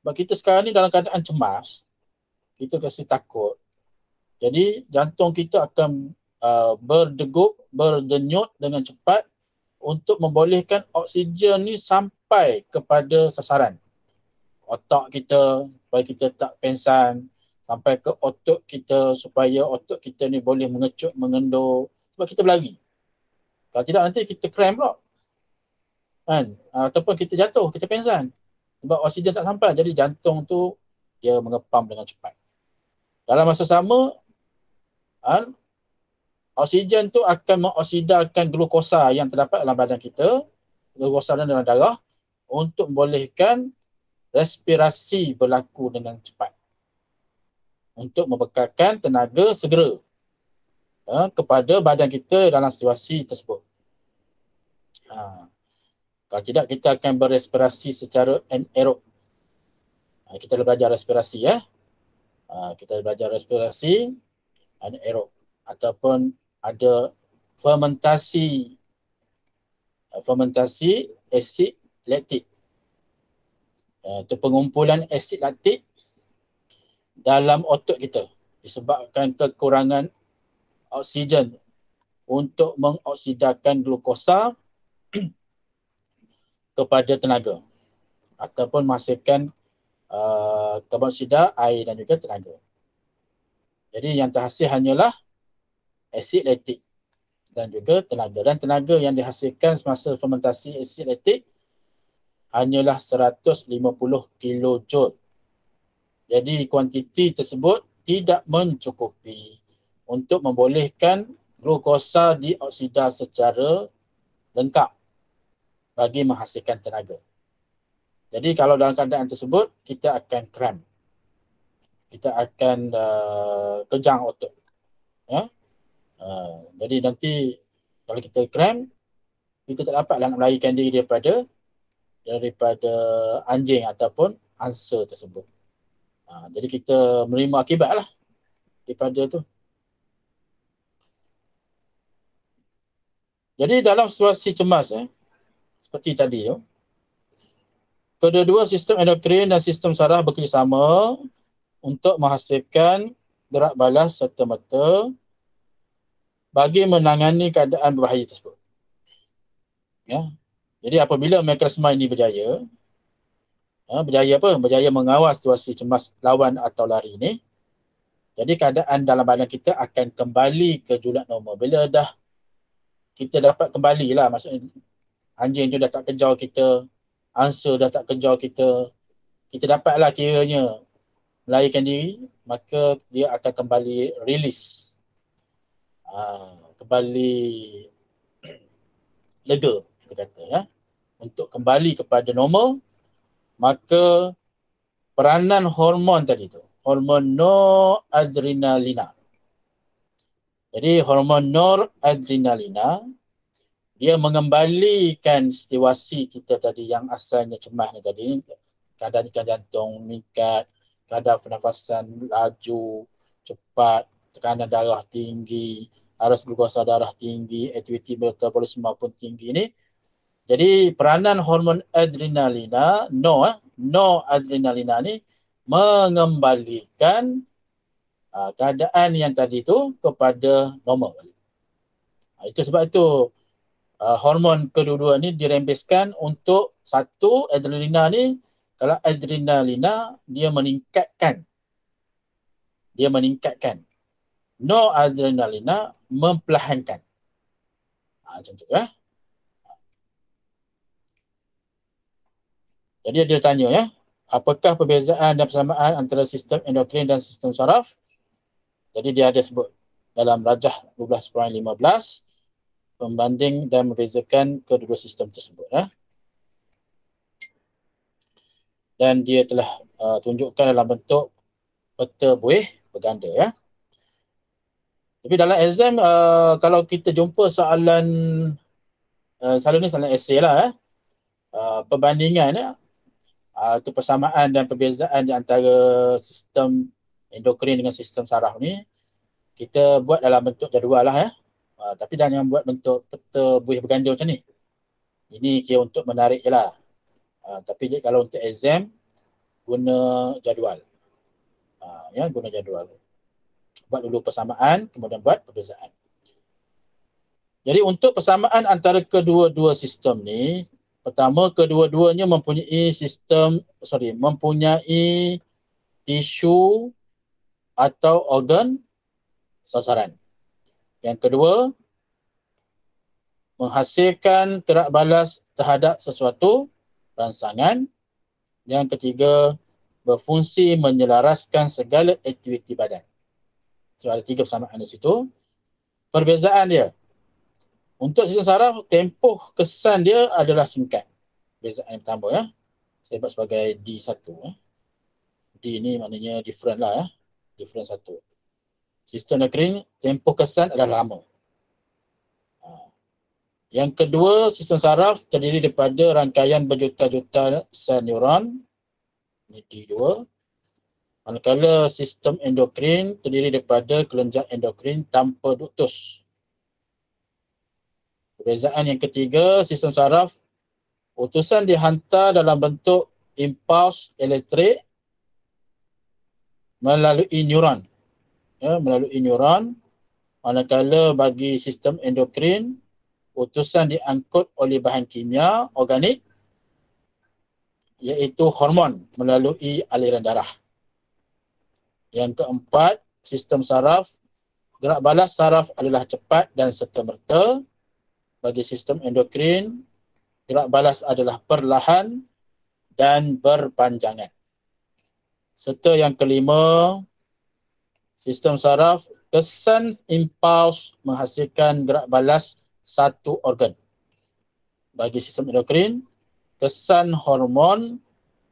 A: Sebab kita sekarang ni dalam keadaan cemas, kita kasi takut. Jadi jantung kita akan berdegup, berdenyut dengan cepat untuk membolehkan oksigen ni sampai kepada sasaran. Otak kita supaya kita tak pengsan, sampai ke otot kita supaya otot kita ni boleh mengecut, mengendur sebab kita berlari. Kalau tidak nanti kita cramp pula. Kan? Ataupun kita jatuh, kita pengsan. Sebab oksigen tak sampai, jadi jantung tu dia mengepam dengan cepat. Dalam masa sama, oksigen tu akan mengoksidakan glukosa yang terdapat dalam badan kita, glukosa dalam darah, untuk membolehkan respirasi berlaku dengan cepat. Untuk membekalkan tenaga segera kepada badan kita dalam situasi tersebut. Kalau tidak, kita akan berespirasi secara anaerob. Kita belajar respirasi kita belajar respirasi anaerob ataupun ada fermentasi asid laktik. Itu pengumpulan asid laktik dalam otot kita disebabkan kekurangan oksigen untuk mengoksidakan glukosa kepada tenaga ataupun menghasilkan karbon dioksida, air dan juga tenaga. Jadi yang terhasil hanyalah asid laktik dan juga tenaga. Dan tenaga yang dihasilkan semasa fermentasi asid laktik hanyalah 150 kilojoule. Jadi kuantiti tersebut tidak mencukupi untuk membolehkan glukosa dioksida secara lengkap bagi menghasilkan tenaga. Jadi kalau dalam keadaan tersebut, kita akan cramp. Kita akan kejang otot. Jadi nanti Kalau kita cramp, kita tak dapatlah nak melarikan diri daripada anjing ataupun angsa tersebut. Jadi kita menerima akibat lah daripada tu. Jadi dalam situasi cemas, seperti tadi tu, kedua-dua sistem endokrin dan sistem saraf bekerjasama untuk menghasilkan gerak balas serta-merta bagi menangani keadaan berbahaya tersebut. Ya. Jadi apabila mekanisme ini berjaya, berjaya mengawal situasi cemas lawan atau lari ni, jadi keadaan dalam badan kita akan kembali ke julat normal. Bila dah kita dapat kembali lah, maksudnya anjing tu dah tak kejar kita, angsa dah tak kejar kita, kita dapatlah kiranya melarikan diri, maka dia akan kembali release. Kembali lega, kita kata ya. Untuk kembali kepada normal, maka peranan hormon tadi tu, hormon noradrenalina. Jadi hormon noradrenalina dia mengembalikan situasi kita tadi yang asalnya cemas ni tadi, kadar jantung meningkat, kadar pernafasan laju, cepat, tekanan darah tinggi, arus glukosa darah tinggi, aktiviti metabolisme pun tinggi ni. Jadi peranan hormon adrenalina, noradrenalina ni mengembalikan keadaan yang tadi tu kepada normal. Itu sebab itu hormon kedua-dua ni dirembeskan untuk satu, adrenalina ni, kalau adrenalina dia meningkatkan, noradrenalina memperlahankan. Macam tu ya. Jadi dia tanya ya, apakah perbezaan dan persamaan antara sistem endokrin dan sistem saraf? Jadi dia ada sebut dalam rajah 12.15 pembanding dan membezakan kedua sistem tersebut ya. Dan dia telah tunjukkan dalam bentuk peta buih berganda ya. Tapi dalam exam kalau kita jumpa soalan selalu ni soalan esei lah ya. Perbandingan ya. Itu persamaan dan perbezaan di antara sistem endokrin dengan sistem saraf ni kita buat dalam bentuk jadual lah ya. Tapi jangan buat bentuk peta buih berganda macam ni. Ini kira untuk menarik je lah. Tapi kalau untuk exam guna jadual. Ya, guna jadual. Buat dulu persamaan, kemudian buat perbezaan. Jadi untuk persamaan antara kedua-dua sistem ni, pertama kedua-duanya mempunyai tisu atau organ sasaran. Yang kedua, menghasilkan gerak balas terhadap sesuatu rangsangan. Yang ketiga, berfungsi menyelaraskan segala aktiviti badan. So ada 3 persamaan di situ. Perbezaan dia, untuk sistem saraf, tempoh kesan dia adalah singkat. Perbezaan yang pertama ya. Saya buat sebagai D1 ya. D ni maknanya different lah ya. Different 1. Sistem endokrin, tempoh kesan adalah lama. Yang kedua, sistem saraf terdiri daripada rangkaian berjuta-juta sel neuron. Ini D2. Manakala sistem endokrin terdiri daripada kelenjar endokrin tanpa duktus. Perbezaan yang ketiga, sistem saraf, utusan dihantar dalam bentuk impuls elektrik melalui neuron. Ya, melalui neuron. Manakala bagi sistem endokrin, utusan diangkut oleh bahan kimia organik iaitu hormon melalui aliran darah. Yang keempat, sistem saraf, gerak balas saraf adalah cepat dan serta-merta. Bagi sistem endokrin, gerak balas adalah perlahan dan berpanjangan. Serta yang kelima, sistem saraf, kesan impuls menghasilkan gerak balas satu organ. Bagi sistem endokrin, kesan hormon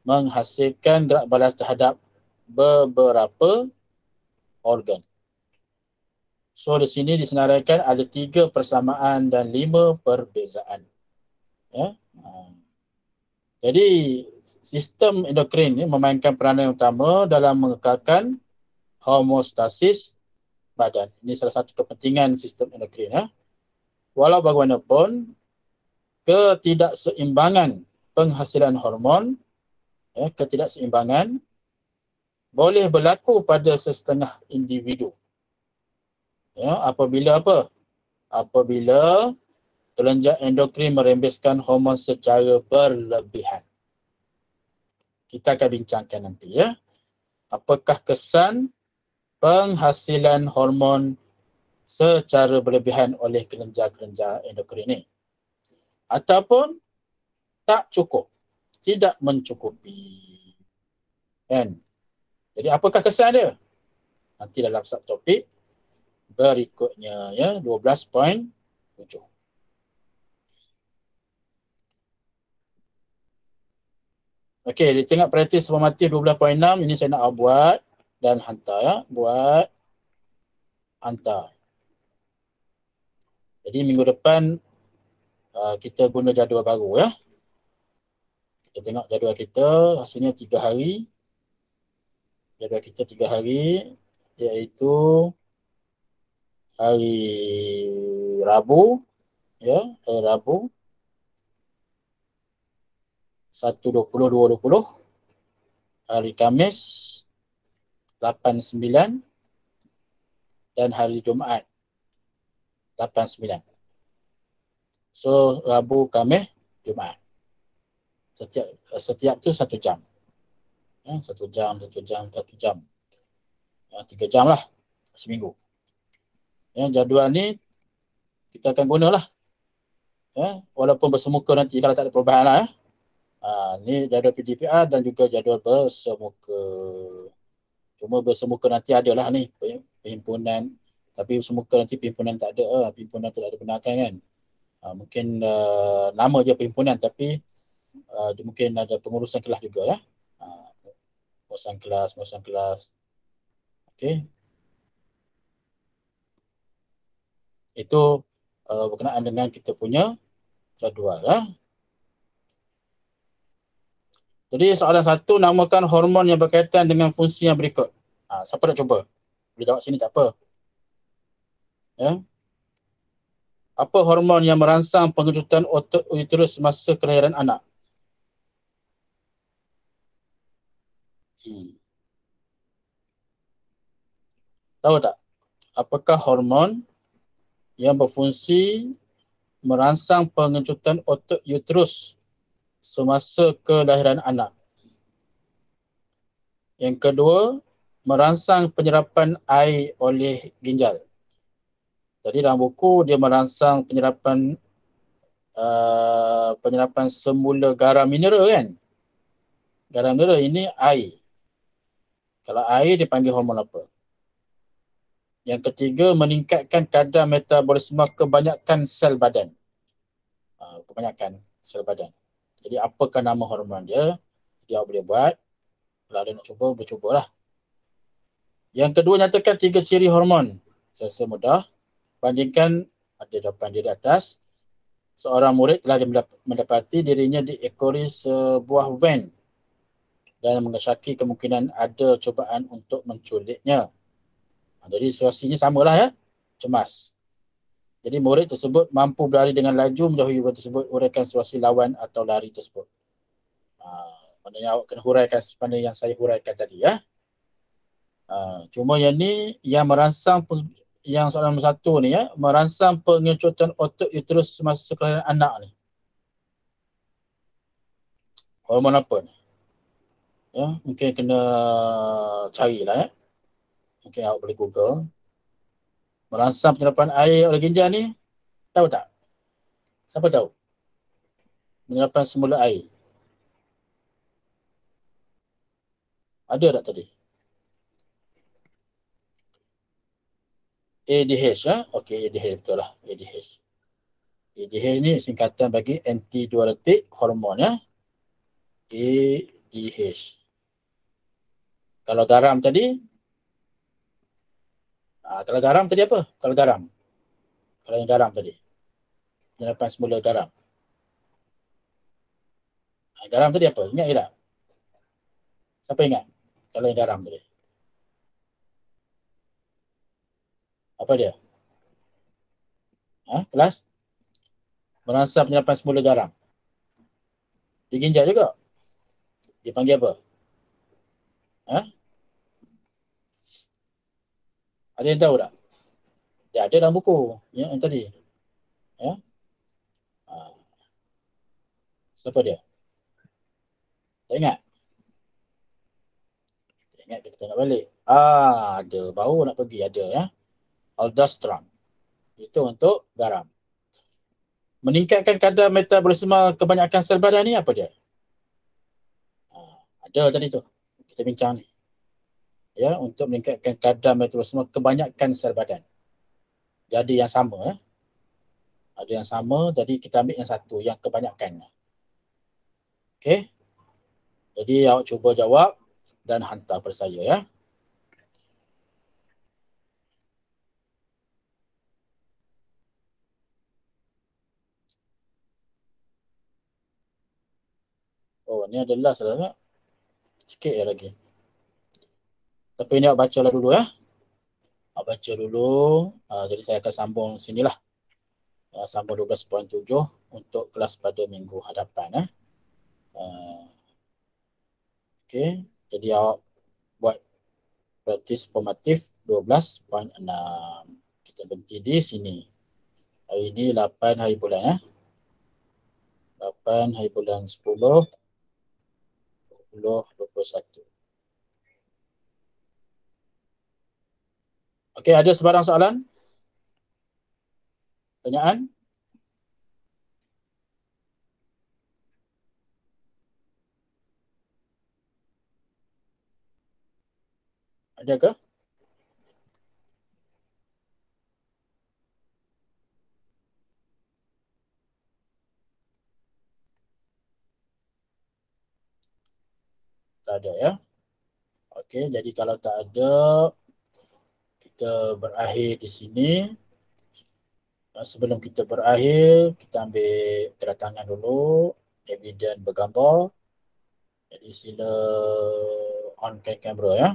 A: menghasilkan gerak balas terhadap beberapa organ. So di sini disenaraikan ada 3 persamaan dan 5 perbezaan. Ya. Jadi sistem endokrin ini memainkan peranan utama dalam mengekalkan homeostasis badan. Ini salah satu kepentingan sistem endokrin. Ya. Walau bagaimanapun, ketidakseimbangan penghasilan hormon, ketidakseimbangan boleh berlaku pada sesetengah individu. Ya, apabila apa? Apabila kelenjar endokrin merembeskan hormon secara berlebihan. Kita akan bincangkan nanti ya. Apakah kesan penghasilan hormon secara berlebihan oleh kelenjar-kelenjar endokrin ini? Ataupun tak cukup, tidak mencukupi. Kan? Jadi apakah kesan dia? Nanti dalam subtopik berikutnya ya, 12.7. Okey, dia tengok praktis formatif 12.6. Ini saya nak buat dan hantar ya. Buat, hantar. Jadi minggu depan kita guna jadual baru ya. Kita tengok jadual kita, rasanya 3 hari. Jadual kita 3 hari, iaitu hari Rabu, ya, hari Rabu 1.20, 2.20, hari Khamis 8.9 dan hari Jumaat 8.9. So Rabu, Khamis, Jumaat. Setiap tu 1 jam. Ya, 1 jam, 1 jam, 1 jam. 3 jam lah seminggu. Ya, jadual ni kita akan gunalah. Ya, walaupun bersemuka nanti kalau tak ada perubahan lah ya. Ni jadual PDPR dan juga jadual bersemuka. Cuma bersemuka nanti adalah ni perhimpunan, tapi bersemuka nanti perhimpunan tak ada, perhimpunan tidak dibenarkan kan. Mungkin nama je perhimpunan tapi dia mungkin ada pengurusan kelas juga ya. Pengurusan kelas. Okey. Itu berkenaan dengan kita punya jadual ya. Jadi soalan 1, namakan hormon yang berkaitan dengan fungsi yang berikut. Siapa nak cuba? Boleh jawab sini tak apa. Ya. Apa hormon yang merangsang pengerutan otot uterus masa kelahiran anak? Tahu tak? Apakah hormon yang berfungsi merangsang pengerutan otot uterus semasa kelahiran anak? Yang kedua, merangsang penyerapan air oleh ginjal. Jadi dalam buku dia merangsang penyerapan semula garam mineral kan. Garam mineral ini air. Kalau air dipanggil hormon apa? Yang ketiga, meningkatkan kadar metabolisme kebanyakan sel badan. Kebanyakan sel badan. Jadi apakah nama hormon dia? Dia boleh buat. Kalau ada nak cuba, boleh cubalah. Yang kedua, nyatakan 3 ciri hormon. Saya rasa mudah. Bandingkan, ada jawapan dia di atas. Seorang murid telah mendapati dirinya diekori sebuah van dan mengesyaki kemungkinan ada cubaan untuk menculiknya. Jadi situasinya samalah ya, cemas. Jadi murid tersebut mampu berlari dengan laju menjauhi van tersebut, uraikan situasi lawan atau lari tersebut. Maknanya awak kena huraikan seperti yang saya huraikan tadi ya. Cuma yang ni yang merangsang, yang soalan nombor 1 ni ya, merangsang pengecutan otot uterus semasa kelahiran anak ni. Hormon apa ni? Ya, mungkin kena carilah ya. Mungkin awak boleh Google. Merangsang penyerapan air oleh ginjal ni, tahu tak? Siapa tahu? Penyerapan semula air. Ada tak tadi? ADH ya. Okey, ADH betul lah. ADH. ADH ni singkatan bagi antidiuretik hormon ya. ADH. Kalau garam tadi, Kalau garam tadi apa? Kalau garam. Kalau yang garam tadi. Penyerapan semula garam. Garam tadi apa? Ingat ke tak? Siapa ingat? Kalau yang garam tadi. Apa dia? Kelas? Merangsang penyerapan semula garam. Dia ginjal juga. Dia panggil apa? Ha? Ada yang tahu tak? Dia ada dalam buku. Ya, yang tadi. Ya? Ha. Siapa dia? Tak ingat? Tak ingat kita tengok balik. Ada. Baru nak pergi. Ada ya. Aldosteron. Itu untuk garam. Meningkatkan kadar metabolisme kebanyakan sel badan ni apa dia? Ada tadi tu. Kita bincang ni. Ya, untuk meningkatkan kadar metabolisme kebanyakan sel badan. Jadi yang sama ya. Ada yang sama, jadi kita ambil yang satu, yang kebanyakan. Okey. Jadi awak cuba jawab dan hantar pada saya ya. Oh, ni adalah salah sikit ya lagi. Tapi ini awak bacalah dulu ya. Awak baca dulu. Jadi saya akan sambung sinilah. Sambung 12.7 untuk kelas pada minggu hadapan ya. Okey. Jadi awak buat praktis formatif 12.6. Kita berhenti di sini. Hari ini 8 hari bulan ya. 8 hari bulan 10, 20, 21. Okey, ada sebarang soalan? Pertanyaan? Ada ke? Tak ada ya. Okey, jadi kalau tak ada, kita berakhir di sini. Sebelum kita berakhir, kita ambil kedatangan dulu, eviden bergambar. Jadi sila onkan kamera ya.